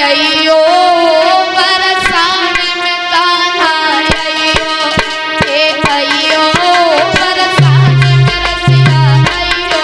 अयो बरसाने में कान्हा अयो, ए अयो बरसाने में रसिया अयो।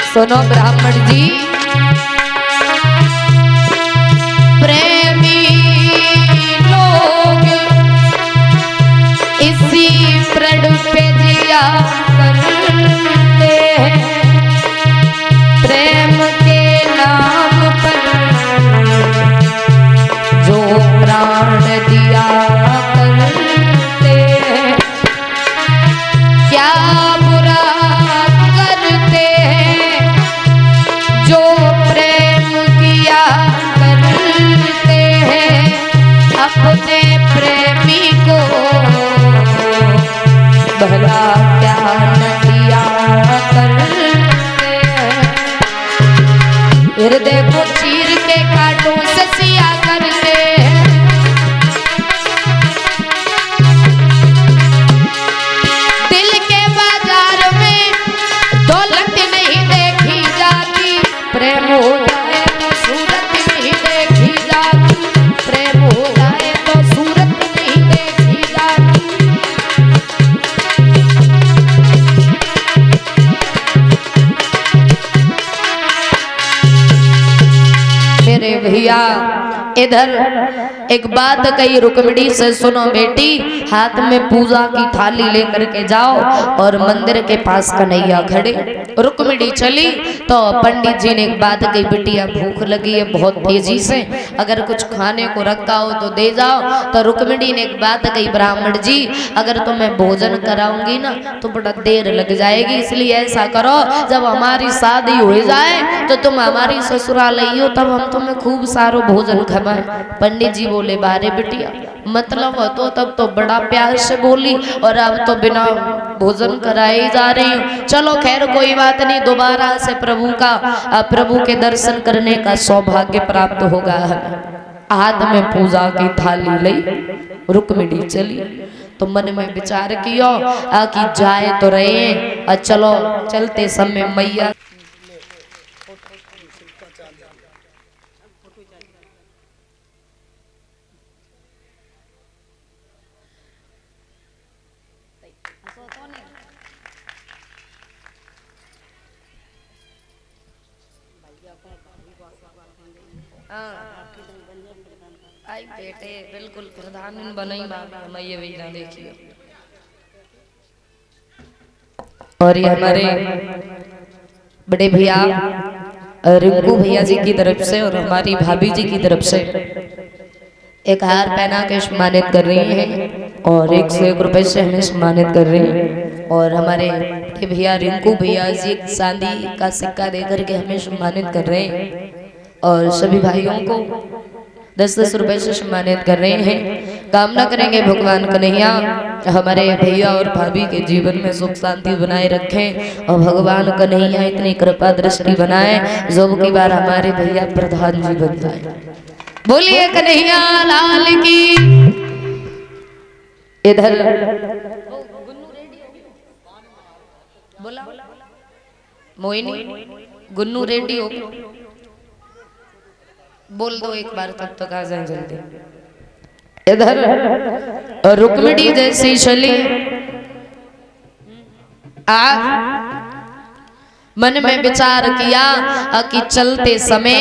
सुनो ब्राह्मण जी, प्रेमी लोग इसी प्रण पे जिया करते हैं, प्रेम के नाम पर जो प्राण दिया करते हैं, क्या बुरा करते हैं जो प्रेम किया करते हैं, अपने प्रेमी को भला क्या न दिया करते हैं। हृदय को चीर के कांटों से सिया करते हैं, दिल के बाजार में दौलत नहीं देखी जाती, प्रेम हो जाए तो सूरत नहीं देखी जाती, प्रेम हो जाए तो सूरत नहीं देखी जाती। मेरे भैया इधर एक बात कही रुक्मिणी से, सुनो बेटी, हाथ में पूजा की थाली लेकर के जाओ और मंदिर के पास कन्हैया खड़े। रुक्मिणी चली तो पंडित जी ने एक बात कही, बिटिया भूख लगी है बहुत तेजी से, अगर कुछ खाने को रखा हो तो दे जाओ। तो रुक्मिणी ने एक बात कही, ब्राह्मण जी अगर तुम्हें भोजन कराऊंगी ना तो बड़ा देर लग जाएगी, इसलिए ऐसा करो जब हमारी शादी हो जाए तो तुम हमारी ससुराल आइयो, तब हम तुम्हें खूब सारो भोजन खवाएं। पंडित जी बोले, बारे बिटिया मतलब हो तो तब तो बड़ा प्यार से बोली और अब तो बिना भोजन कराए ही जा रही हूँ। चलो खैर कोई बात नहीं, दोबारा से प्रभु के दर्शन करने का सौभाग्य प्राप्त होगा। हाथ में पूजा की थाली ली रुक्मिणी चली, तो मन में विचार किया कि जाए तो रहे, चलो चलते समय मैया आई बेटे बिल्कुल प्रधान बनई मैया भी ना देखिए। और ये हमारे बड़े भैया रिंकू भैया जी की तरफ से और हमारी भाभी जी की तरफ से एक हार पहना के सम्मानित कर रही हैं और 101 रुपए से हमें सम्मानित कर रही हैं। और हमारे बड़े भैया रिंकू भैया जी चांदी का सिक्का देकर के हमें सम्मानित कर रहे हैं और सभी भाइयों को 10-10 रुपए से सम्मानित कर रहे हैं। कामना करेंगे भगवान कन्हैया हमारे भैया और भाभी के जीवन में सुख शांति बनाए रखें और भगवान कन्हैया इतनी कृपा दृष्टि बनाए जो की बार हमारे भैया प्रधान जी बन जाए। बोलिए कन्हैया लाल की। इधर बोला मोहिनी गुन्नू रेडी हो बोल दो एक बार तब तक आ जाए जल्दी। इधर रुक्मिणी जैसी चली मन में विचार किया कि चलते समय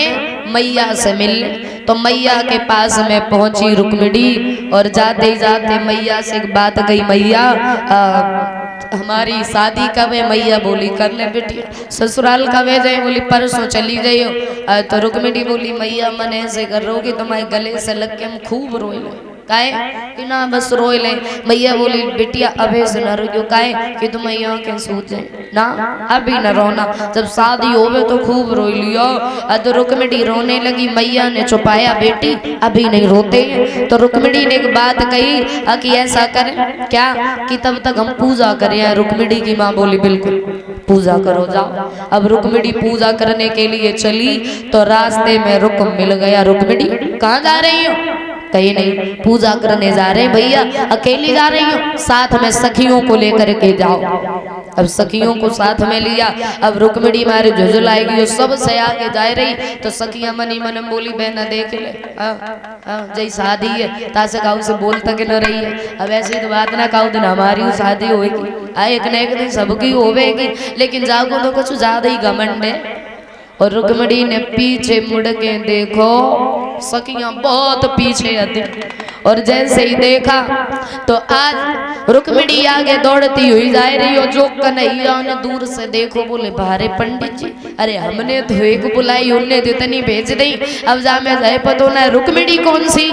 मैया से मिलने, तो मैया के पास में पहुंची रुक्मिणी और जाते जाते मैया से एक बात कही, मैया हमारी शादी कब है? मैया बोली करने बिटिया। ससुराल कब है जाए? बोली परसों चली गई हो। तो रुक्मिणी बोली मैया मन ऐसे कर रोगी तुम्हारे गले से लग के हम खूब रोए काहे कि ना बस रोए ले। मैया बोली बिटिया अबे से न रो काहे कि तुम यहाँ के सूझ जाए ना, अभी न रोना, जब शादी होवे तो खूब रो लियो। तो रुक्मिणी रोने लगी। मैया ने छुपाया बेटी अभी नहीं रोते हैं। तो रुक्मिणी ने एक बात कही कि ऐसा करें क्या कि तब तक हम पूजा करें। रुक्मिणी की माँ बोली बिल्कुल पूजा करो जाओ। अब रुक्मिणी पूजा करने के लिए चली तो रास्ते में रुक मिल गया। रुक्मिणी कहाँ जा रही हो? कहीं नहीं, पूजा करने जा रहे भैया। अकेली जा रही हो? साथ में सखियों को लेकर के जाओ। अब सखियों को साथ में लिया। अब रुक्मिणी मारे झुझुलाएगी, सब से आगे जा रही तो सखियां मनी मन बोली बहना देख ले जय शादी है तासे काऊ से बोल तक न रही है। अब ऐसी तो बात ना काऊ दिन हमारी शादी होगी, एक न एक दिन सबकी होवेगी, लेकिन जागो तो कुछ ज्यादा ही घमंड है। और रुक्मिणी ने पीछे मुड़ के देखो, सखियां बहुत पीछे आती और जैसे ही देखा तो आज रुक्मिणी आगे दौड़ती हुई जा रही हो। जो कन्हैया ने दूर से देखो बोले बारे पंडित जी, अरे हमने तो एक बुलाई उनने तो इतनी भेज दी, अब जा मैं जाए पतो ना रुक्मिणी कौन सी।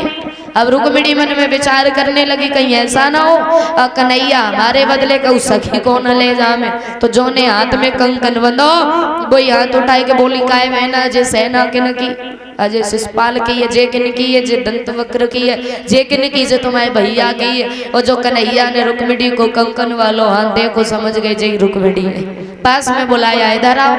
अब रुक्मिणी मन में विचार करने लगी कहीं ऐसा ना हो कन्हैया हमारे बदले कहू सखी को न ले जा में। तो जो ने हाथ में कंकन बंधो वो हाथ उठाए के बोली काय बहना जे सेना किन की, अजय शिषपाल की है, जे किन की है, जे दंत वक्र की है, जे किन की जे तुम्हारे भैया की है। और जो कन्हैया ने रुक्मिणी को कंकन वालों हाथ देखो समझ गए जय रुक्मिणी है। पास में बुलाया इधर आओ।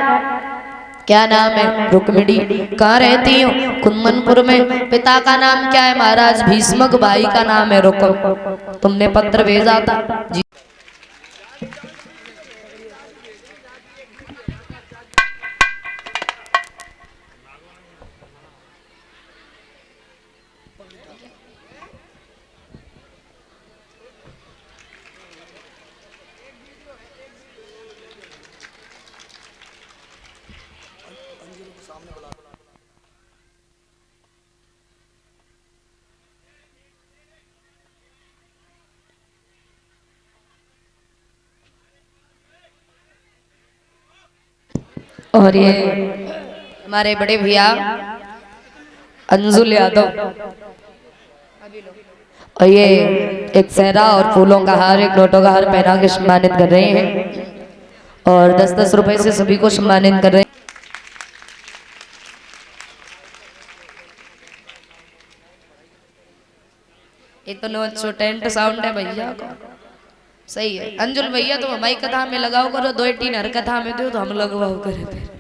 क्या नाम है? रुक्मिणी। कहाँ रहती हो? कुंदनपुर में। पिता का नाम क्या है? महाराज भीष्मक। भाई का नाम है रुकम। तुमने पत्र भेजा था जी। और ये हमारे बड़े भैया अंजुल यादव, और ये एक सहरा और फूलों का हार, एक नोटों का हार पहना के सम्मानित कर रहे हैं और 10-10 रुपए से सभी को सम्मानित कर रहे हैं। ये तो नो अच्छो टेंट साउंड है भैया का। सही है अंजुल भैया, तुम हमारी कथा में लगाओ करो, दो टीन हर कथा में दो तो हम लगवाओ करे फिर।